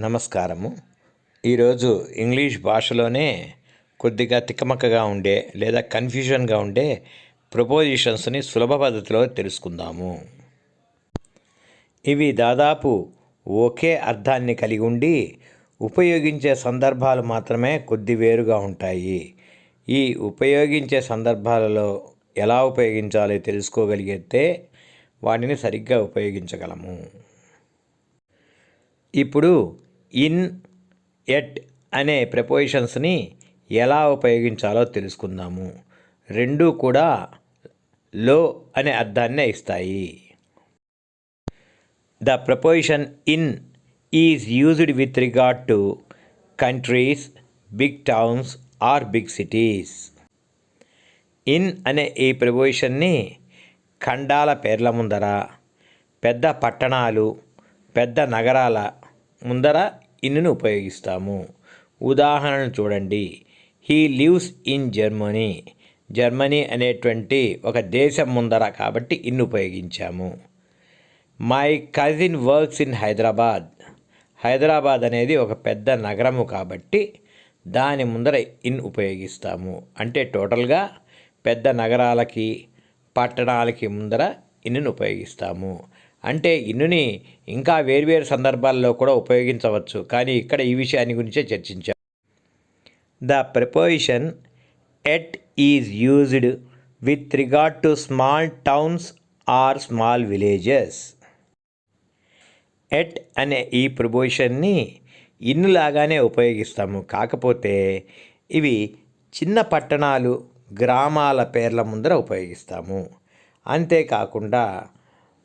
నమస్కారము. ఈరోజు ఇంగ్లీష్ భాషలోనే కొద్దిగా తికమకగా ఉండే లేదా కన్ఫ్యూజన్గా ఉండే ప్రపోజిషన్స్ని సులభ పద్ధతిలో తెలుసుకుందాము. ఇవి దాదాపు ఒకే అర్థాన్ని కలిగి ఉండి ఉపయోగించే సందర్భాలు మాత్రమే కొద్ది వేరుగా ఉంటాయి. ఈ ఉపయోగించే సందర్భాలలో ఎలా ఉపయోగించాలో తెలుసుకోగలిగితే వాటిని సరిగ్గా ఉపయోగించగలము. ఇప్పుడు ఇన్, ఎట్ అనే ప్రిపోజిషన్స్ని ఎలా ఉపయోగించాలో తెలుసుకుందాము. రెండూ కూడా లో అనే అర్థాన్నే ఇస్తాయి. The preposition in is used with regard to countries, big towns or big cities. In అనే ఈ ప్రపోజిషన్ని ఖండాల పేర్ల ముందర, పెద్ద పట్టణాలు, పెద్ద నగరాల ముందర ఇన్ను ఉపయోగిస్తాము. ఉదాహరణను చూడండి. He lives in Germany. Germany అనేటువంటి ఒక దేశం ముందర కాబట్టి ఇన్ ఉపయోగించాము. My cousin works in Hyderabad. Hyderabad అనేది ఒక పెద్ద నగరము కాబట్టి దాని ముందర ఇన్ ఉపయోగిస్తాము. అంటే టోటల్గా పెద్ద నగరాలకి, పట్టణాలకి ముందర ఇన్నును ఉపయోగిస్తాము. అంటే ఇన్నుని ఇంకా వేర్వేరు సందర్భాల్లో కూడా ఉపయోగించవచ్చు, కానీ ఇక్కడ ఈ విషయాన్ని గురించే చర్చించాం. The preposition at is used with regard to small towns or small villages. At అనే ఈ ప్రిపోజిషన్ని ఇన్నులాగానే ఉపయోగిస్తాము, కాకపోతే ఇవి చిన్న పట్టణాలు, గ్రామాల పేర్ల ముందర ఉపయోగిస్తాము. అంతేకాకుండా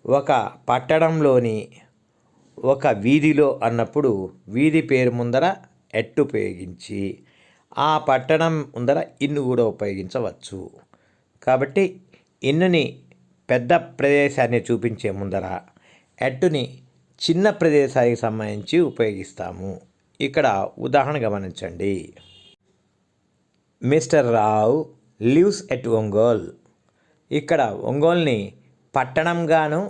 ఒక పట్టణంలోని ఒక వీధిలో అన్నప్పుడు వీధి పేరు ముందర ఎట్ ఉపయోగించి ఆ పట్టణం ముందర ఇన్ను కూడా ఉపయోగించవచ్చు. కాబట్టి ఇన్నుని పెద్ద ప్రదేశాన్ని చూపించే ముందర ఎట్టుని చిన్న ప్రదేశానికి సంబంధించి ఉపయోగిస్తాము. ఇక్కడ ఉదాహరణ గమనించండి. Mister Rao lives at Ongole. ఇక్కడ ఒంగోల్ని పట్టణంగాను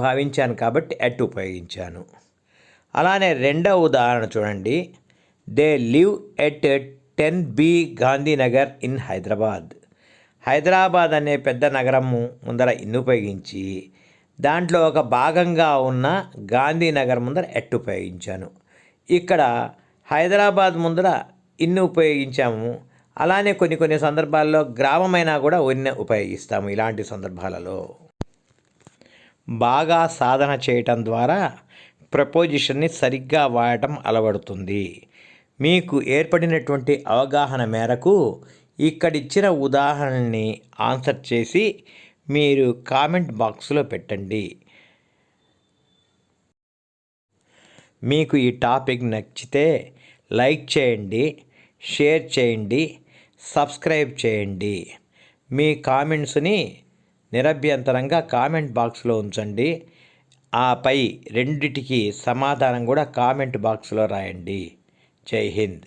భావించాను కాబట్టి ఎట్ ఉపయోగించాను. అలానే రెండవ ఉదాహరణ చూడండి. They live at 10B Gandhinagar in Hyderabad. Hyderabad అనే పెద్ద నగరము ముందర ఇన్ను ఉపయోగించి దాంట్లో ఒక భాగంగా ఉన్న గాంధీనగర్ ముందర ఎట్ ఉపయోగించాను. ఇక్కడ హైదరాబాద్ ముందర ఇన్ను ఉపయోగించాము. అలానే కొన్ని సందర్భాల్లో గ్రామమైనా కూడా ఇన్ను ఉపయోగిస్తాము. ఇలాంటి సందర్భాలలో బాగా సాధన చేయటం ద్వారా ప్రపోజిషన్ని సరిగ్గా వాడటం అలవడుతుంది. మీకు ఏర్పడినటువంటి అవగాహన మేరకు ఇక్కడిచ్చిన ఉదాహరణని ఆన్సర్ చేసి మీరు కామెంట్ బాక్స్లో పెట్టండి. మీకు ఈ టాపిక్ నచ్చితే లైక్ చేయండి, షేర్ చేయండి, సబ్స్క్రైబ్ చేయండి. మీ కామెంట్స్ని నిరభ్యంతరంగా కామెంట్ బాక్స్లో ఉంచండి. ఆపై రెండిటికి సమాధానం కూడా కామెంట్ బాక్స్లో రాయండి. జై హింద్.